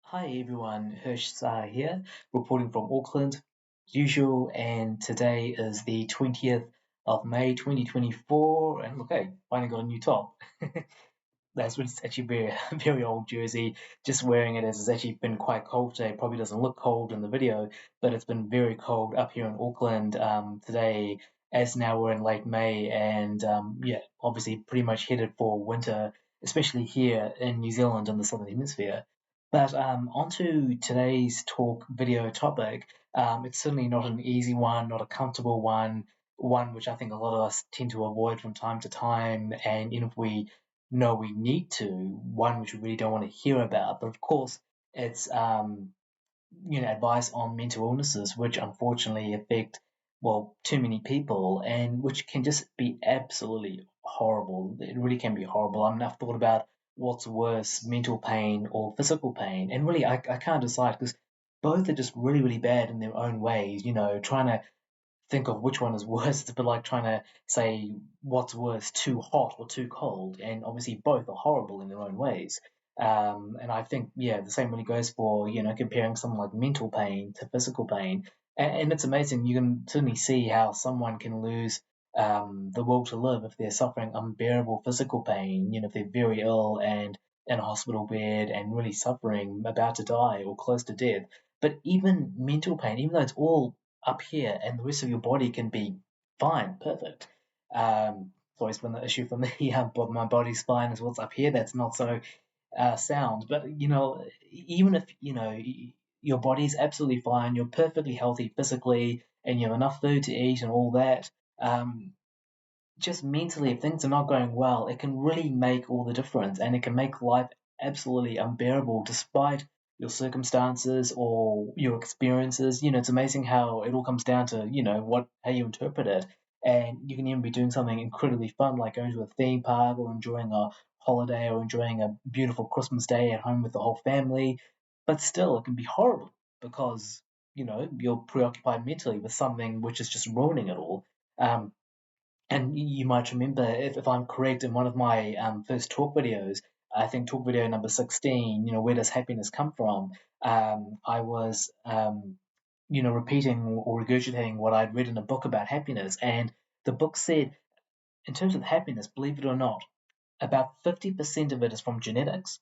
Hi everyone, Hirsch Sar here, reporting from Auckland, as usual, and today is the 20th of May 2024, and look, hey, finally got a new top. It's actually very, very old jersey. Just wearing it as it's actually been quite cold today. Probably doesn't look cold in the video, but it's been very cold up here in Auckland today. As now we're in late May, and yeah, obviously pretty much headed for winter, especially here in New Zealand in the southern hemisphere. But onto today's talk video topic. It's certainly not an easy one, not a comfortable one which I think a lot of us tend to avoid from time to time. And even if we know we need to, one which we really don't want to hear about. But of course, it's advice on mental illnesses, which unfortunately affect too many people, and which can just be absolutely horrible. It really can be horrible. I mean, I've thought about what's worse, mental pain or physical pain, and really I can't decide because both are just really really bad in their own ways. Trying to think of which one is worse. It's a bit like trying to say what's worse, too hot or too cold, and obviously both are horrible in their own ways. And I think, yeah, the same really goes for, comparing something like mental pain to physical pain. And it's amazing. You can certainly see how someone can lose the will to live if they're suffering unbearable physical pain, if they're very ill and in a hospital bed and really suffering, about to die or close to death. But even mental pain, even though it's all up here and the rest of your body can be fine, perfect. It's always been the issue for me. But my body's fine is what's up here that's not so sound. But even if your body's absolutely fine, you're perfectly healthy physically, and you have enough food to eat and all that. Um, just mentally, if things are not going well, it can really make all the difference, and it can make life absolutely unbearable despite your circumstances or your experiences. It's amazing how it all comes down to, what how you interpret it. And you can even be doing something incredibly fun, like going to a theme park or enjoying a holiday or enjoying a beautiful Christmas day at home with the whole family. But still, it can be horrible because, you're preoccupied mentally with something which is just ruining it all. Um, and you might remember, if I'm correct, in one of my first talk videos, I think talk video number 16, where does happiness come from? I was, repeating or regurgitating what I'd read in a book about happiness. And the book said, in terms of happiness, believe it or not, about 50% of it is from genetics,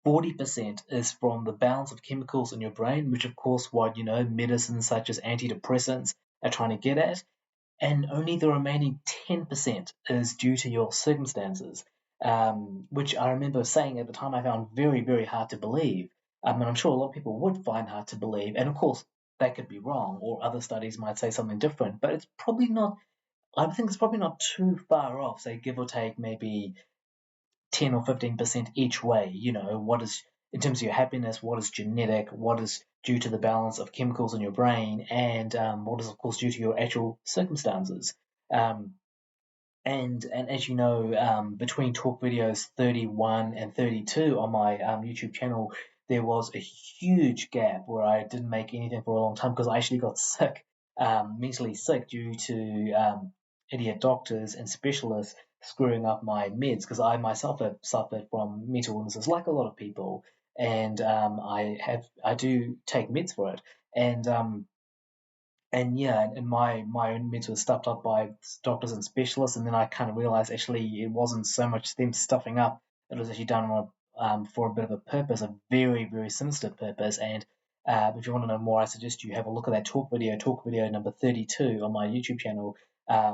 40% is from the balance of chemicals in your brain, which, of course, what, medicines such as antidepressants are trying to get at, and only the remaining 10% is due to your circumstances, which I remember saying at the time I found very, very hard to believe. And I'm sure a lot of people would find hard to believe. And of course, that could be wrong, or other studies might say something different, but it's probably not, I think it's probably not too far off, say, give or take maybe 10 or 15% each way. What is, in terms of your happiness, what is genetic, what is due to the balance of chemicals in your brain, and what is, of course, due to your actual circumstances. Um, and as you know, between talk videos 31 and 32 on my YouTube channel, there was a huge gap where I didn't make anything for a long time because I actually got sick, mentally sick, due to idiot doctors and specialists screwing up my meds because I myself have suffered from mental illnesses like a lot of people, and I do take meds for it, and yeah, and my own meds were stuffed up by doctors and specialists, and then I kind of realized actually it wasn't so much them stuffing up; it was actually done for a bit of a purpose, a very very sinister purpose. And if you want to know more, I suggest you have a look at that talk video number 32 on my YouTube channel.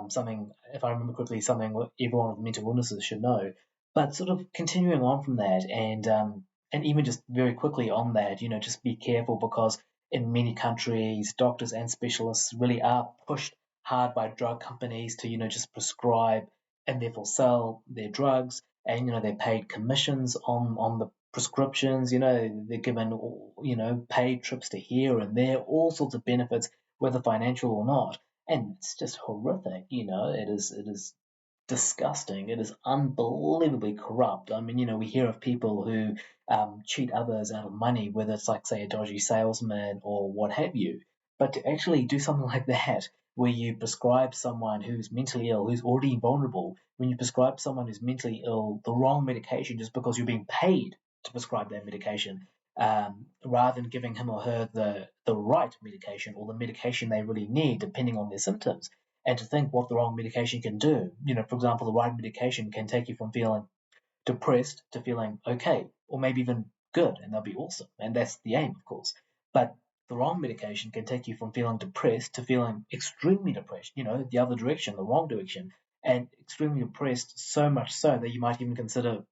Something, if I remember correctly, something what everyone with mental illnesses should know. But sort of continuing on from that, and even just very quickly on that, just be careful because in many countries, doctors and specialists really are pushed hard by drug companies to, just prescribe and therefore sell their drugs. And, they're paid commissions on the prescriptions, they're given, paid trips to here and there, all sorts of benefits, whether financial or not. And it's just horrific, it is disgusting. It is unbelievably corrupt. I mean, we hear of people who cheat others out of money, whether it's like, say, a dodgy salesman or what have you. But to actually do something like that, where you prescribe someone who's mentally ill, who's already vulnerable, when you prescribe someone who's mentally ill the wrong medication just because you're being paid to prescribe that medication, rather than giving him or her the right medication or the medication they really need, depending on their symptoms. And to think what the wrong medication can do. For example, the right medication can take you from feeling depressed to feeling okay, or maybe even good, and they'll be awesome. And that's the aim, of course. But the wrong medication can take you from feeling depressed to feeling extremely depressed, the other direction, the wrong direction, and extremely depressed, so much so that you might even consider,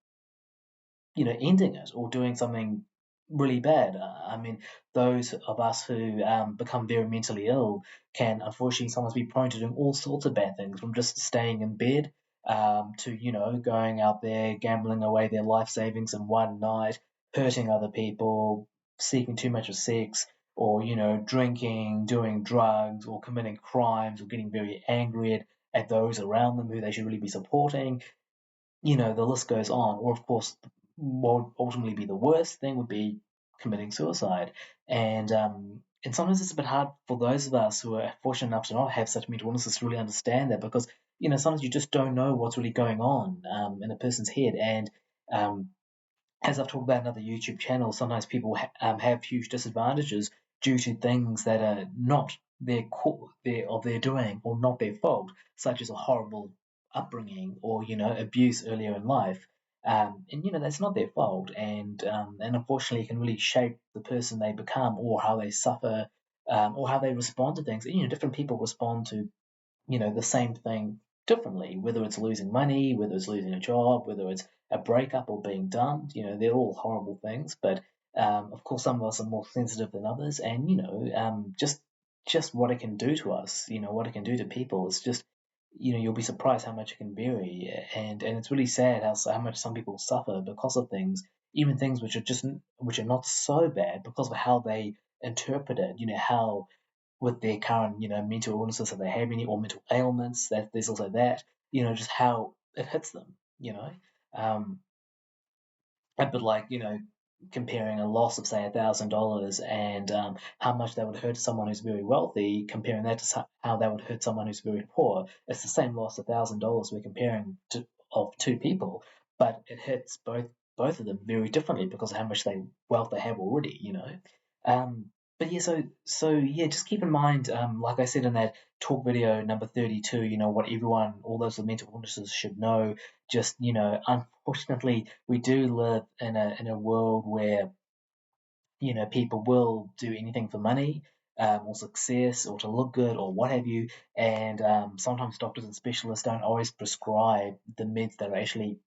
ending it or doing something really bad. I mean, those of us who become very mentally ill can unfortunately sometimes be prone to doing all sorts of bad things, from just staying in bed to, going out there, gambling away their life savings in one night, hurting other people, seeking too much of sex, or, drinking, doing drugs, or committing crimes, or getting very angry at those around them who they should really be supporting. The list goes on. Or, of course, what would ultimately be the worst thing would be committing suicide. And sometimes it's a bit hard for those of us who are fortunate enough to not have such mental illnesses to really understand that, because, sometimes you just don't know what's really going on in a person's head. And um, as I've talked about in other YouTube channels, sometimes people have huge disadvantages due to things that are not their doing or not their fault, such as a horrible upbringing or abuse earlier in life. And that's not their fault, and unfortunately, it can really shape the person they become or how they suffer, or how they respond to things. Different people respond to the same thing differently, whether it's losing money, whether it's losing a job, whether it's a breakup or being dumped. They're all horrible things, but of course, some of us are more sensitive than others, and just what it can do to us, what it can do to people. It's just, you'll be surprised how much it can vary, and it's really sad how much some people suffer because of things, even things which are not so bad, because of how they interpret it. How with their current, mental illnesses that they have, any or mental ailments, that there's also that, just how it hits them, um, a bit like, comparing a loss of say $1,000 and how much that would hurt someone who's very wealthy, comparing that to how that would hurt someone who's very poor. It's the same loss of $1,000 we're comparing to of two people, but it hits both of them very differently because of how much wealth they have already. Um, but yeah, so yeah, just keep in mind, like I said in that talk video number 32, what everyone, all those with mental illnesses should know. Just, unfortunately, we do live in a world where, people will do anything for money, or success, or to look good, or what have you. And sometimes doctors and specialists don't always prescribe the meds that are actually,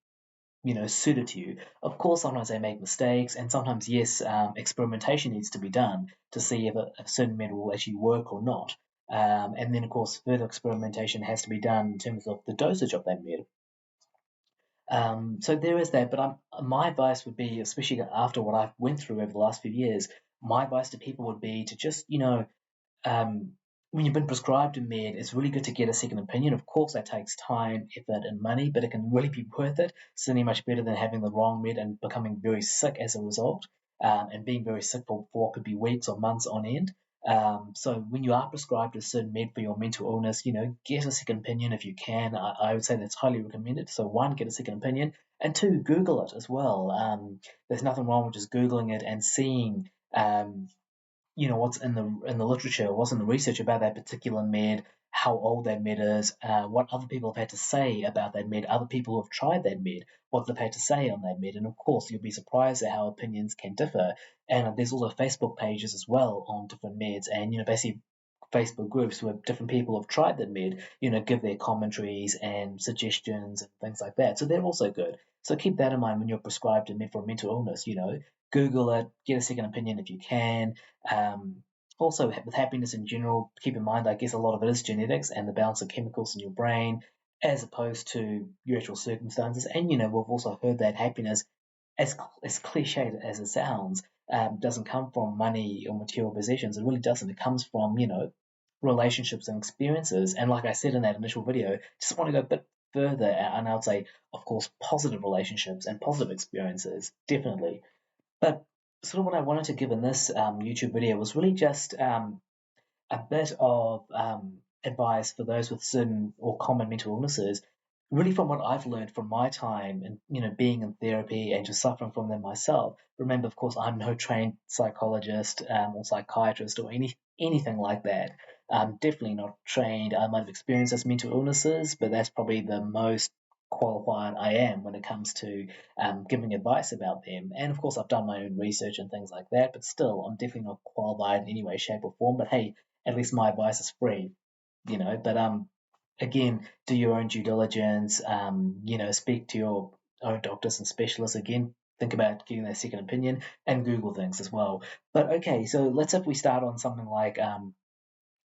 suited to you. Of course, sometimes they make mistakes, and sometimes, yes, experimentation needs to be done to see if a certain med will actually work or not. And then, of course, further experimentation has to be done in terms of the dosage of that med. So there is that, but my advice would be, especially after what I've went through over the last few years, my advice to people would be to just, um, when you've been prescribed a med, it's really good to get a second opinion. Of course, that takes time, effort, and money, but it can really be worth it. Certainly much better than having the wrong med and becoming very sick as a result, and being very sick for what could be weeks or months on end. So when you are prescribed a certain med for your mental illness, get a second opinion if you can. I would say that's highly recommended. So one, get a second opinion, and two, Google it as well. There's nothing wrong with just Googling it and seeing, what's in the literature, what's in the research about that particular med, how old that med is, what other people have had to say about that med, other people who have tried that med, what they've had to say on that med. And of course, you'll be surprised at how opinions can differ. And there's also Facebook pages as well on different meds, and basically Facebook groups where different people have tried that med, give their commentaries and suggestions and things like that. So they're also good. So keep that in mind when you're prescribed a med for a mental illness. Google it, get a second opinion if you can. Also, with happiness in general, keep in mind, I guess a lot of it is genetics and the balance of chemicals in your brain, as opposed to your actual circumstances. And we've also heard that happiness, as cliched as it sounds, doesn't come from money or material possessions. It really doesn't. It comes from relationships and experiences. And like I said in that initial video, just want to go a bit further, and I would say, of course, positive relationships and positive experiences, definitely. But sort of what I wanted to give in this YouTube video was really just a bit of advice for those with certain or common mental illnesses, really from what I've learned from my time and being in therapy and just suffering from them myself. Remember, of course, I'm no trained psychologist or psychiatrist or anything like that. I'm definitely not trained. I might have experienced as mental illnesses, but that's probably the most qualified I am when it comes to giving advice about them. And of course, I've done my own research and things like that, but still, I'm definitely not qualified in any way, shape, or form. But hey, at least my advice is free, But again, do your own due diligence. Speak to your own doctors and specialists. Again, think about getting that second opinion and Google things as well. But okay, so let's say if we start on something like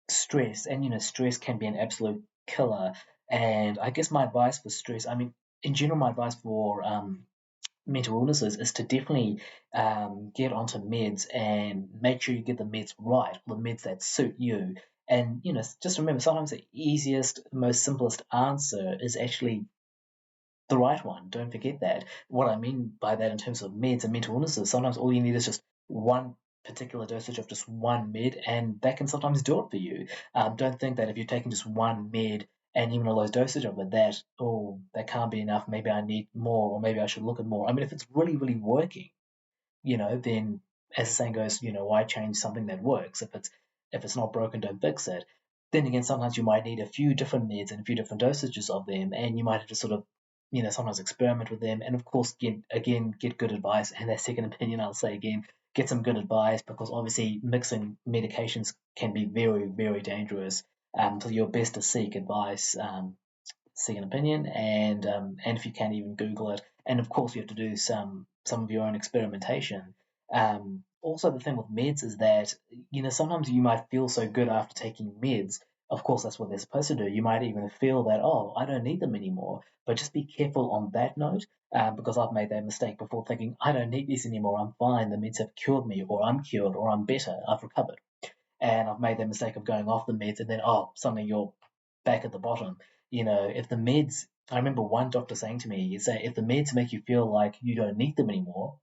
stress, and stress can be an absolute killer. And I guess my advice for stress, I mean, in general, my advice for mental illnesses is to definitely get onto meds and make sure you get the meds right, the meds that suit you. And just remember, sometimes the easiest, most simplest answer is actually the right one. Don't forget that. What I mean by that in terms of meds and mental illnesses, sometimes all you need is just one particular dosage of just one med, and that can sometimes do it for you. Don't think that if you're taking just one med and even a low dosage of it, that, oh, that can't be enough. Maybe I need more, or maybe I should look at more. I mean, if it's really, really working, then as the saying goes, why change something that works? If it's not broken, don't fix it. Then again, sometimes you might need a few different meds and a few different dosages of them, and you might have to sort of, sometimes experiment with them, and of course, get good advice. And that second opinion, I'll say again, get some good advice, because obviously mixing medications can be very, very dangerous. So you're best to seek advice, second opinion, and if you can, even Google it. And of course, you have to do some of your own experimentation. Also, the thing with meds is that sometimes you might feel so good after taking meds. Of course, that's what they're supposed to do. You might even feel that, oh, I don't need them anymore. But just be careful on that note, because I've made that mistake before, thinking I don't need these anymore. I'm fine. The meds have cured me, or I'm cured, or I'm better. I've recovered. And I've made the mistake of going off the meds, and then, oh, suddenly you're back at the bottom. If the meds, I remember one doctor saying to me, he say, if the meds make you feel like you don't need them anymore,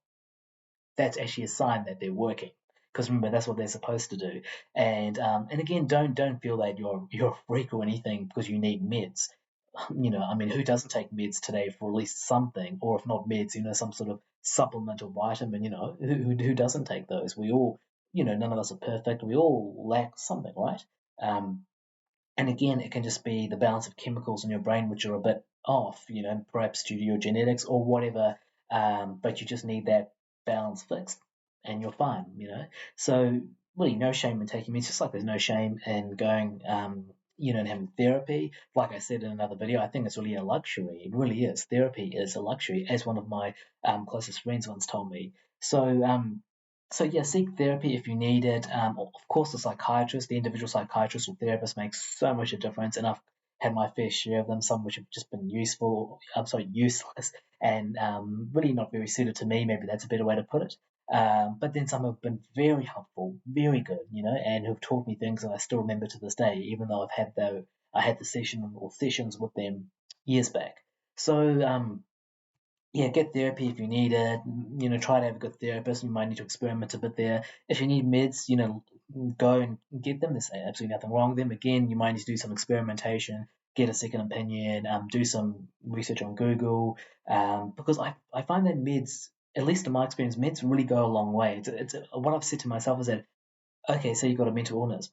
that's actually a sign that they're working. Because remember, that's what they're supposed to do. And again, don't feel that you're a freak or anything because you need meds. I mean, who doesn't take meds today for at least something, or if not meds, some sort of supplement or vitamin, who doesn't take those? We all, none of us are perfect. We all lack something, right? Um, and again, it can just be the balance of chemicals in your brain which are a bit off, perhaps due to your genetics or whatever. But you just need that balance fixed, and you're fine. So really, no shame in taking meds. Just like there's no shame in going, and having therapy. Like I said in another video, I think it's really a luxury. It really is. Therapy is a luxury, as one of my closest friends once told me. So yeah, seek therapy if you need it. Of course, the individual psychiatrist or therapist makes so much a difference, and I've had my fair share of them. Some which have just been useless, and really not very suited to me. Maybe that's a better way to put it. But then some have been very helpful, very good, and who've taught me things that I still remember to this day, even though I had the session or sessions with them years back. So yeah, get therapy if you need it. Try to have a good therapist. You might need to experiment a bit there. If you need meds, go and get them. There's absolutely nothing wrong with them. Again, you might need to do some experimentation, get a second opinion, do some research on Google, because I find that meds, at least in my experience, meds really go a long way. It's what I've said to myself is that, okay, so you've got a mental illness.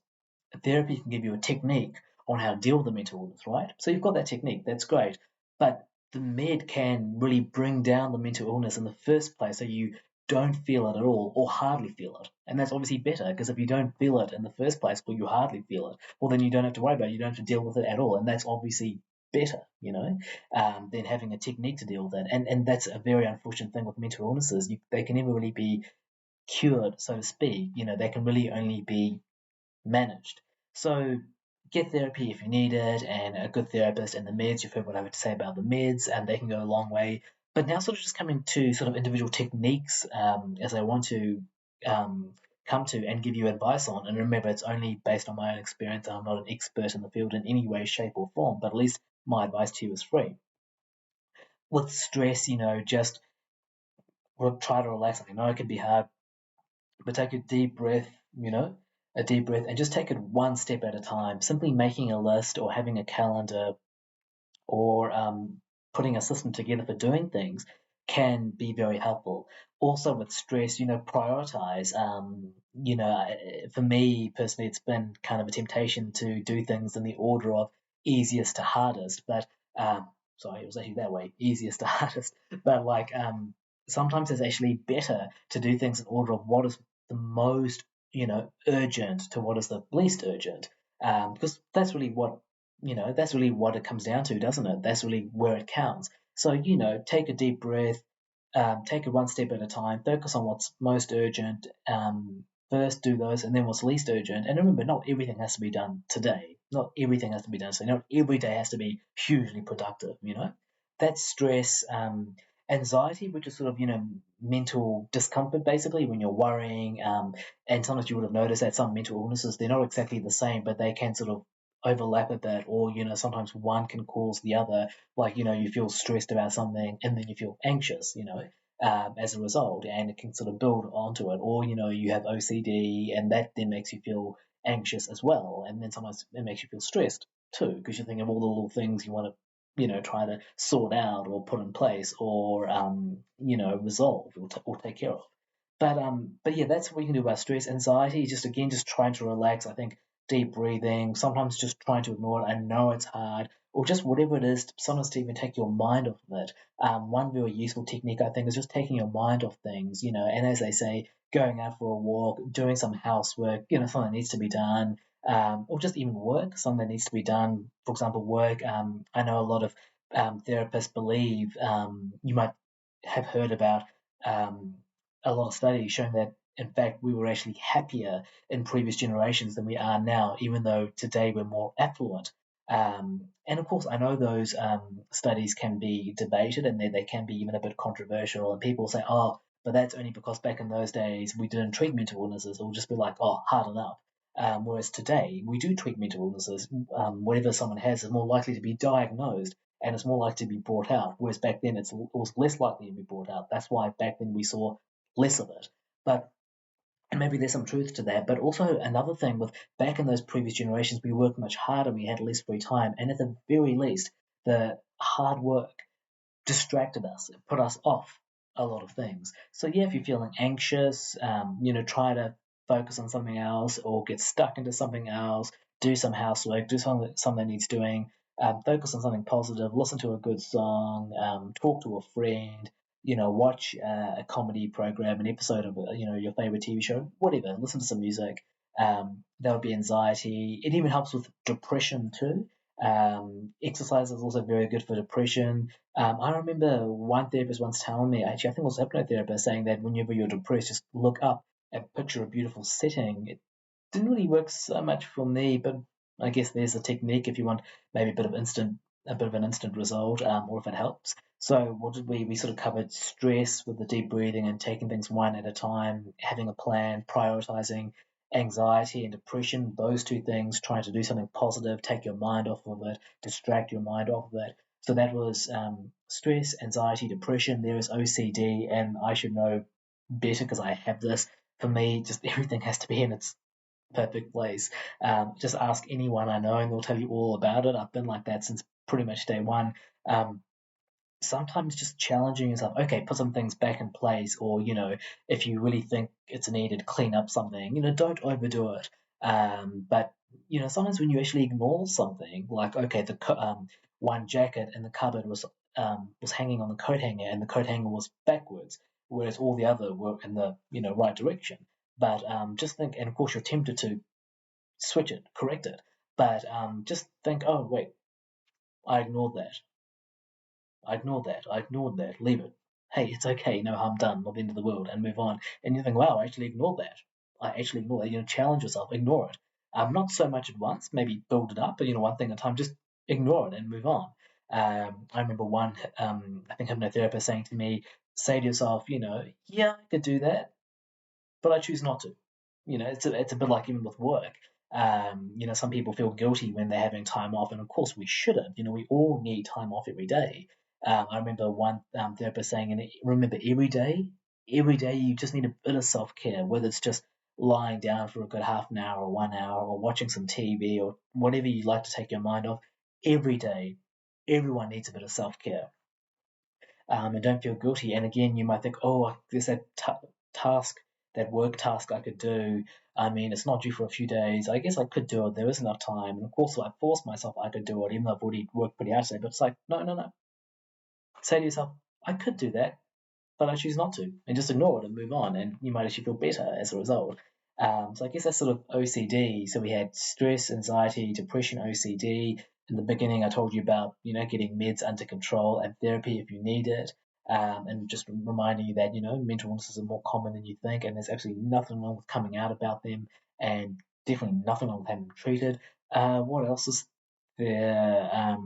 Therapy can give you a technique on how to deal with the mental illness, right? So you've got that technique, that's great. But the med can really bring down the mental illness in the first place so you don't feel it at all or hardly feel it. And that's obviously better, because if you don't feel it in the first place or you hardly feel it, well, then you don't have to worry about it. You don't have to deal with it at all. And that's obviously better, than having a technique to deal with it. And that's a very unfortunate thing with mental illnesses. They can never really be cured, so to speak. They can really only be managed. So get therapy if you need it, and a good therapist, and the meds. You've heard what I have to say about the meds, and they can go a long way. But now, sort of just coming to sort of individual techniques, as I want to come to and give you advice on. And remember, it's only based on my own experience. I'm not an expert in the field in any way, shape, or form, but at least my advice to you is free. With stress, just try to relax. I know it can be hard, but take a deep breath, a deep breath, and just take it one step at a time. Simply making a list or having a calendar or putting a system together for doing things can be very helpful. Also with stress, prioritize. For me personally, it's been kind of a temptation to do things in the order of easiest to hardest, but um, sorry, it was actually that way, easiest to hardest. But like sometimes it's actually better to do things in order of what is the most, urgent to what is the least urgent, because that's really what it comes down to, doesn't it? That's really where it counts. So, take a deep breath, take it one step at a time, focus on what's most urgent, first do those, and then what's least urgent. And remember, not everything has to be done today. Not everything has to be done today. Not every day has to be hugely productive, That's stress. Anxiety, which is sort of, mental discomfort basically when you're worrying. And sometimes you would have noticed that some mental illnesses, they're not exactly the same, but they can sort of overlap a bit, or sometimes one can cause the other. Like you feel stressed about something and then you feel anxious, as a result, and it can sort of build onto it. Or you have OCD and that then makes you feel anxious as well, and then sometimes it makes you feel stressed too, because you're thinking of all the little things you want to try to sort out or put in place, or resolve, or take care of. But yeah, that's what you can do about stress. Anxiety, just again, just trying to relax. I think deep breathing, sometimes just trying to ignore it. I know it's hard, or just whatever it is, sometimes to even take your mind off of it. One very useful technique, I think, is just taking your mind off things, and as they say, going out for a walk, doing some housework, something that needs to be done, or just even work, something that needs to be done. For example, work. I know a lot of therapists believe, you might have heard about, um, a lot of studies showing that, in fact, we were actually happier in previous generations than we are now, even though today we're more affluent. And of course, I know those studies can be debated, and they can be even a bit controversial. And people say, oh, but that's only because back in those days we didn't treat mental illnesses. It would just be like, oh, hard enough. Whereas today we do treat mental illnesses. Whatever someone has is more likely to be diagnosed, and it's more likely to be brought out. Whereas back then it was less likely to be brought out. That's why back then we saw less of it. But and maybe there's some truth to that. But also another thing with back in those previous generations, we worked much harder, we had less free time, and at the very least, the hard work distracted us, it put us off a lot of things. So yeah, if you're feeling anxious, try to focus on something else, or get stuck into something else. Do some housework, do something that needs doing. Focus on something positive. Listen to a good song. Talk to a friend. Watch a comedy program, an episode of your favorite TV show, whatever. Listen to some music. That would be anxiety. It even helps with depression too. Exercise is also very good for depression. I remember one therapist once telling me, actually, I think it was a hypnotherapist, saying that whenever you're depressed, just look up and picture a beautiful setting. It didn't really work so much for me, but I guess there's a technique if you want maybe a bit of an instant result, or if it helps. So what did we sort of covered stress with the deep breathing and taking things one at a time, having a plan, prioritizing anxiety and depression, those two things, trying to do something positive, take your mind off of it, distract your mind off of it. So that was stress, anxiety, depression. There is OCD, and I should know better because I have this. For me, just everything has to be in its perfect place. Just ask anyone I know, and they'll tell you all about it. I've been like that since pretty much day one. Um, Sometimes just challenging yourself. Okay, put some things back in place, or if you really think it's needed, clean up something. Don't overdo it. But sometimes when you actually ignore something, like okay, the one jacket in the cupboard was hanging on the coat hanger, and the coat hanger was backwards, whereas all the other were in the right direction. But just think, and of course you're tempted to switch it, correct it, but just think, oh wait, I ignored that. I ignored that. Leave it. Hey, it's okay. No harm done. Not the end of the world, and move on. And you think, wow, I actually ignored that. I actually ignored that. Challenge yourself. Ignore it. Not so much at once. Maybe build it up, but one thing at a time. Just ignore it and move on. I remember one, I think hypnotherapist saying to me, say to yourself, yeah, I could do that, but I choose not to. It's a bit like even with work. Some people feel guilty when they're having time off, and of course we shouldn't. We all need time off every day. I remember one therapist saying, and remember, every day you just need a bit of self care, whether it's just lying down for a good half an hour or 1 hour, or watching some TV or whatever you like to take your mind off. Every day, everyone needs a bit of self-care, and don't feel guilty. And again, you might think, oh, there's that task, that work task I could do. I mean, it's not due for a few days. I guess I could do it. There is enough time. And of course, if I force myself, I could do it, even though I've already worked pretty hard today. But it's like, no, no, no. Say to yourself, I could do that, but I choose not to, and just ignore it and move on. And you might actually feel better as a result. So I guess that's sort of OCD. So we had stress, anxiety, depression, OCD. In the beginning, I told you about getting meds under control and therapy if you need it, and just reminding you that mental illnesses are more common than you think, and there's absolutely nothing wrong with coming out about them, and definitely nothing wrong with having them treated. What else is there?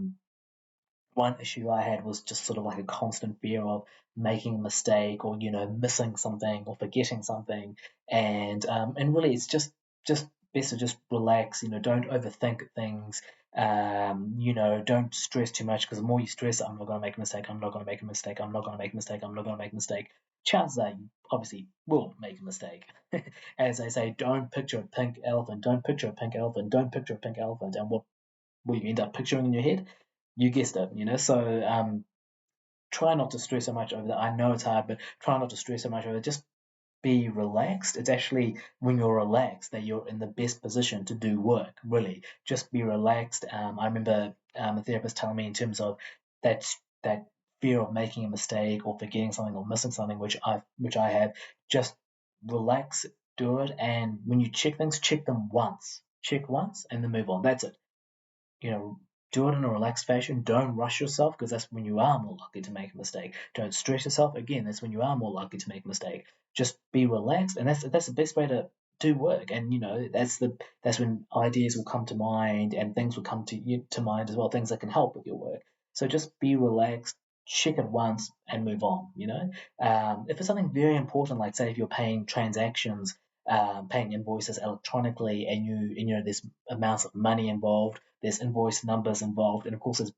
One issue I had was just sort of like a constant fear of making a mistake, or missing something or forgetting something, and really it's just best to just relax. Don't overthink things. Don't stress too much, because the more you stress, I'm not going to make a mistake, I'm not going to make a mistake, I'm not going to make a mistake, I'm not going to make a mistake. Chances are you obviously will make a mistake. As they say, don't picture a pink elephant, don't picture a pink elephant, don't picture a pink elephant, and what will you end up picturing in your head? You guessed it. So try not to stress so much over that. I know it's hard, but try not to stress so much over it. Just be relaxed. It's actually when you're relaxed that you're in the best position to do work, really. Just be relaxed. I remember a therapist telling me in terms of that fear of making a mistake or forgetting something or missing something, which I have. Just relax, do it, and when you check things, check them once. Check once and then move on. That's it. you know, do it in a relaxed fashion. Don't rush yourself, because that's when you are more likely to make a mistake. Don't stress yourself. Again, that's when you are more likely to make a mistake. Just be relaxed, and that's the best way to do work. And that's when ideas will come to mind, and things will come to mind as well. Things that can help with your work. So just be relaxed. Check it once and move on. If it's something very important, like say if you're paying transactions, paying invoices electronically, and there's amounts of money involved, there's invoice numbers involved, and of course there's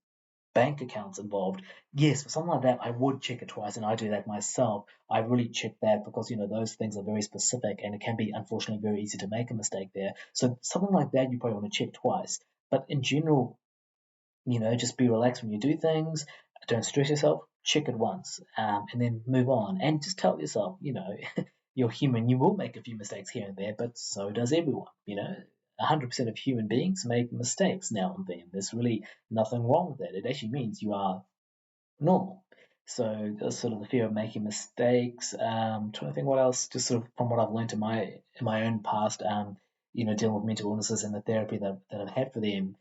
bank accounts involved. Yes, for something like that, I would check it twice, and I do that myself. I really check that, because those things are very specific, and it can be unfortunately very easy to make a mistake there. So something like that, you probably want to check twice. But in general, just be relaxed when you do things. Don't stress yourself. Check it once, and then move on. And just tell yourself, you're human. You will make a few mistakes here and there, but so does everyone. 100% of human beings make mistakes now and then. There's really nothing wrong with that. It actually means you are normal. So that's sort of the fear of making mistakes. Trying to think what else, just sort of from what I've learned in my own past, dealing with mental illnesses and the therapy that I've had for them.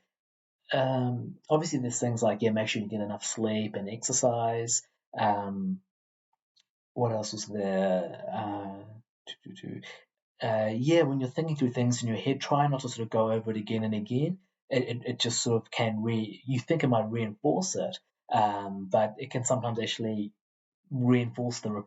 Obviously there's things like, yeah, make sure you get enough sleep and exercise. What else was there? Yeah, when you're thinking through things in your head, try not to sort of go over it again and again. It just sort of can you think it might reinforce it, but it can sometimes actually reinforce the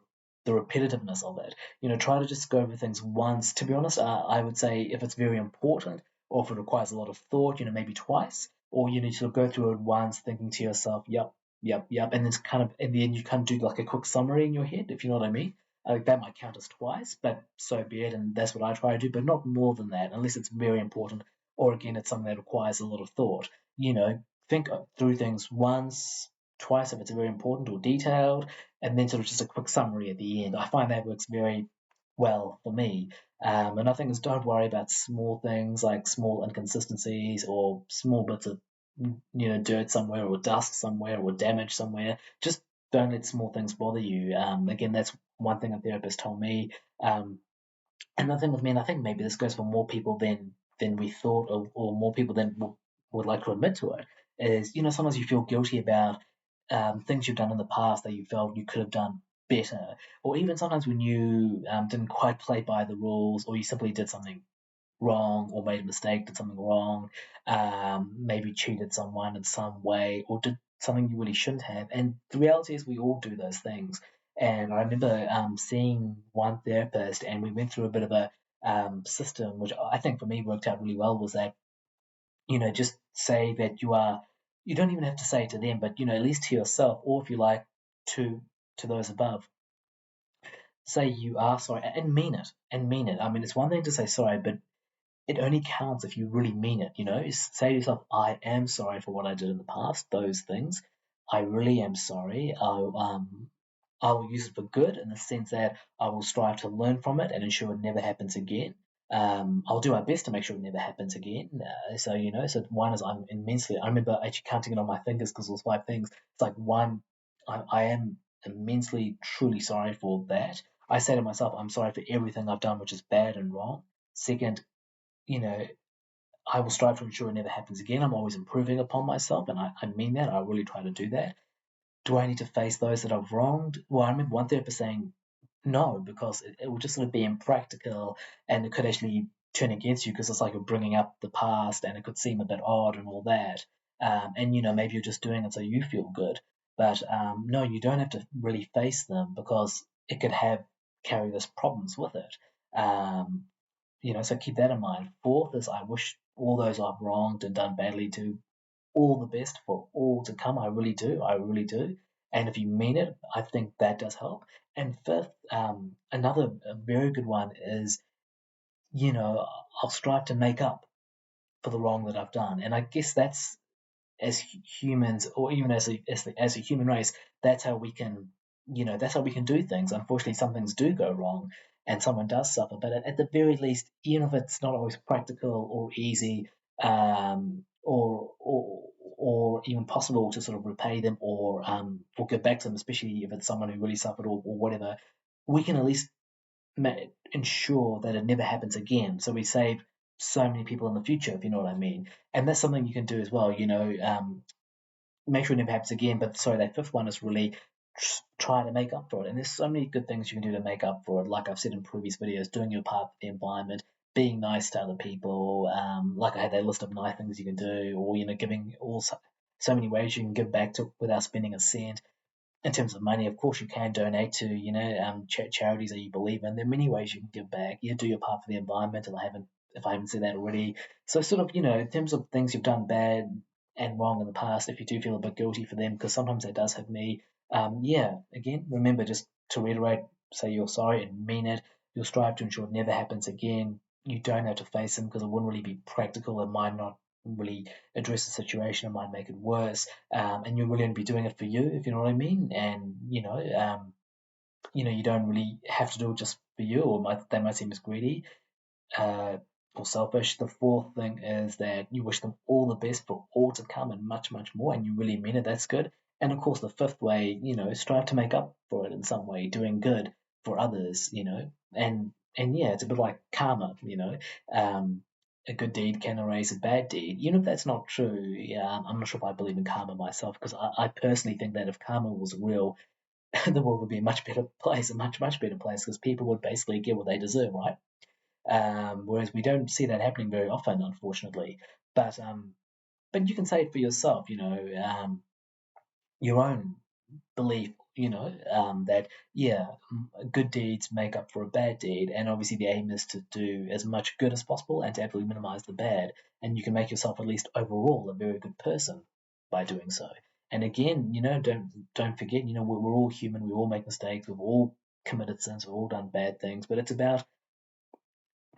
repetitiveness of it. Try to just go over things once. To be honest, I would say if it's very important, or if it requires a lot of thought, maybe twice, or you need to go through it once, thinking to yourself, yep, yep, yep, and then it's kind of in the end you kind of do like a quick summary in your head, if you know what I mean. That might count as twice, but so be it, and that's what I try to do, but not more than that, unless it's very important, or again, it's something that requires a lot of thought. Think through things once, twice if it's very important or detailed, and then sort of just a quick summary at the end. I find that works very well for me. And I think is don't worry about small things like small inconsistencies or small bits of dirt somewhere or dust somewhere or damage somewhere. Just don't let small things bother you. Again, that's one thing a therapist told me. Another thing with me, and I think maybe this goes for more people than we thought, or more people than would like to admit to it, is sometimes you feel guilty about things you've done in the past that you felt you could have done better, or even sometimes when you didn't quite play by the rules, or you simply did something wrong, or made a mistake, did something wrong, maybe cheated someone in some way, or did something you really shouldn't have. And the reality is, we all do those things. And I remember seeing one therapist, and we went through a bit of a system, which I think for me worked out really well. Was that just say that you are. You don't even have to say it to them, but at least to yourself, or if you like, to those above. Say you are sorry and mean it. And mean it. I mean, it's one thing to say sorry, but it only counts if you really mean it. Say to yourself, I am sorry for what I did in the past, those things. I really am sorry. I will use it for good in the sense that I will strive to learn from it and ensure it never happens again. I'll do my best to make sure it never happens again. So one is I'm immensely, I remember actually counting it on my fingers because it was 5 things. It's like one, I am immensely, truly sorry for that. I say to myself, I'm sorry for everything I've done which is bad and wrong. Second, you know, I will strive to ensure it never happens again. I'm always improving upon myself, and I mean that. I really try to do that. Do I need to face those that I've wronged? Well, I remember one therapist saying no, because it would just sort of be impractical and it could actually turn against you because it's like you're bringing up the past and it could seem a bit odd and all that. And maybe you're just doing it so you feel good. But no, you don't have to really face them because it could carry those problems with it. So keep that in mind. Fourth is I wish all those I've wronged and done badly to all the best for all to come. I really do. I really do. And if you mean it, I think that does help. And fifth, another very good one is, I'll strive to make up for the wrong that I've done. And I guess that's as humans, or even as a human race, that's how we can, that's how we can do things. Unfortunately, some things do go wrong, and someone does suffer. But at the very least, even if it's not always practical or easy, or even possible to sort of repay them or get back to them, especially if it's someone who really suffered or whatever, we can at least ensure that it never happens again. So we save so many people in the future, if you know what I mean. And that's something you can do as well. Make sure it never happens again. But sorry, that fifth one is really try to make up for it. And there's so many good things you can do to make up for it. Like I've said in previous videos, doing your part for the environment, being nice to other people. Like I had that list of nice things you can do, or giving also so many ways you can give back to without spending a cent. In terms of money, of course, you can donate to charities that you believe in. There are many ways you can give back. You do your part for the environment, and if I haven't said that already. So sort of in terms of things you've done bad and wrong in the past, if you do feel a bit guilty for them, because sometimes that does hit me. Yeah, again, remember just to reiterate, say you're sorry and mean it. You'll strive to ensure it never happens again. You don't have to face them because it wouldn't really be practical. It might not really address the situation. It might make it worse, and you're really going to be doing it for you, if you know what I mean. And you don't really have to do it just for you, or they might seem as greedy or selfish. The fourth thing is that you wish them all the best for all to come and much, much more, and you really mean it. That's good. And of course, the fifth way, strive to make up for it in some way, doing good for others, and yeah, it's a bit like karma, a good deed can erase a bad deed. Even if that's not true, yeah, I'm not sure if I believe in karma myself because I personally think that if karma was real, the world would be a much better place, a much, much better place because people would basically get what they deserve, right? Whereas we don't see that happening very often, unfortunately. But you can say it for yourself, your own belief, that yeah, good deeds make up for a bad deed, and obviously the aim is to do as much good as possible and to absolutely minimize the bad, and you can make yourself at least overall a very good person by doing so. And again, don't forget, we're all human, we all make mistakes, we've all committed sins, we've all done bad things, but it's about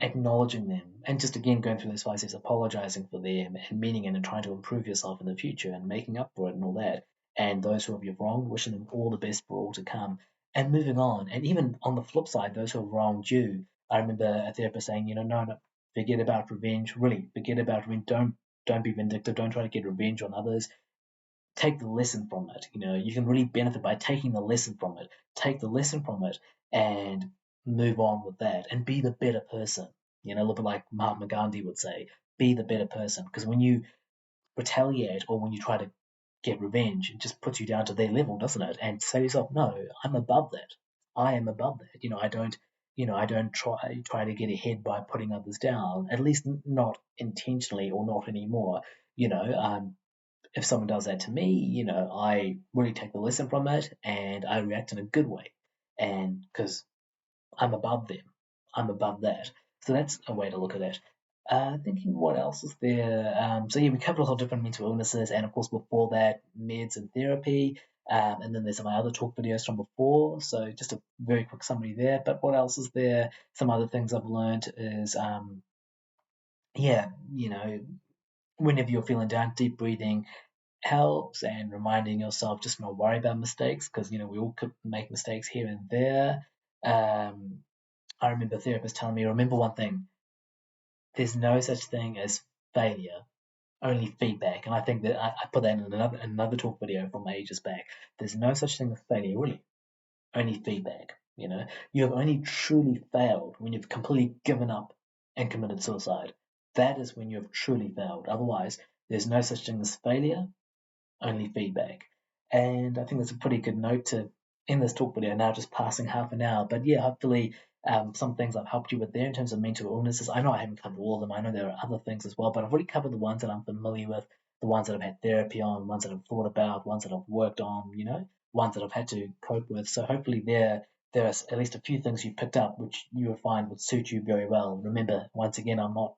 acknowledging them and just again going through those 5 steps, apologizing for them and meaning it and trying to improve yourself in the future and making up for it and all that. And those who have you wronged, wishing them all the best for all to come and moving on. And even on the flip side, those who have wronged you, I remember a therapist saying, no, forget about revenge. Really, forget about revenge. Don't be vindictive. Don't try to get revenge on others. Take the lesson from it. You can really benefit by taking the lesson from it. Take the lesson from it and move on with that and be the better person. A little bit like Mahatma Gandhi would say, be the better person. Because when you retaliate or when you try to get revenge, it just puts you down to their level, doesn't it? And say to yourself, no, I'm above that. I am above that. I don't try to get ahead by putting others down. At least not intentionally or not anymore. If someone does that to me, I really take the lesson from it and I react in a good way. And because I'm above them, I'm above that. So that's a way to look at it. Thinking what else is there? So yeah, we covered a lot of different mental illnesses, and of course before that, meds and therapy. And then there's some other talk videos from before. So just a very quick summary there. But what else is there? Some other things I've learned is yeah, whenever you're feeling down, deep breathing helps, and reminding yourself just not worry about mistakes, because we all could make mistakes here and there. I remember a therapist telling me, remember one thing: there's no such thing as failure, only feedback. And I think that I put that in another talk video from ages back. There's no such thing as failure, really, only feedback. You have only truly failed when you've completely given up and committed suicide. That is when you have truly failed. Otherwise, there's no such thing as failure, only feedback. And I think that's a pretty good note to end this talk video now, just passing half an hour. But yeah, hopefully some things I've helped you with there in terms of mental illnesses. I know I haven't covered all of them. I know there are other things as well, but I've already covered the ones that I'm familiar with, the ones that I've had therapy on, ones that I've thought about, ones that I've worked on, ones that I've had to cope with. So hopefully there are at least a few things you picked up which you will find would suit you very well. Remember, once again, I'm not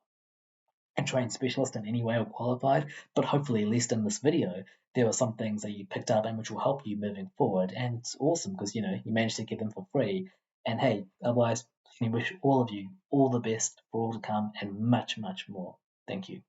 a trained specialist in any way or qualified, but hopefully, at least in this video, there were some things that you picked up and which will help you moving forward. And it's awesome because you managed to get them for free. And hey, otherwise, I wish all of you all the best for all to come and much, much more. Thank you.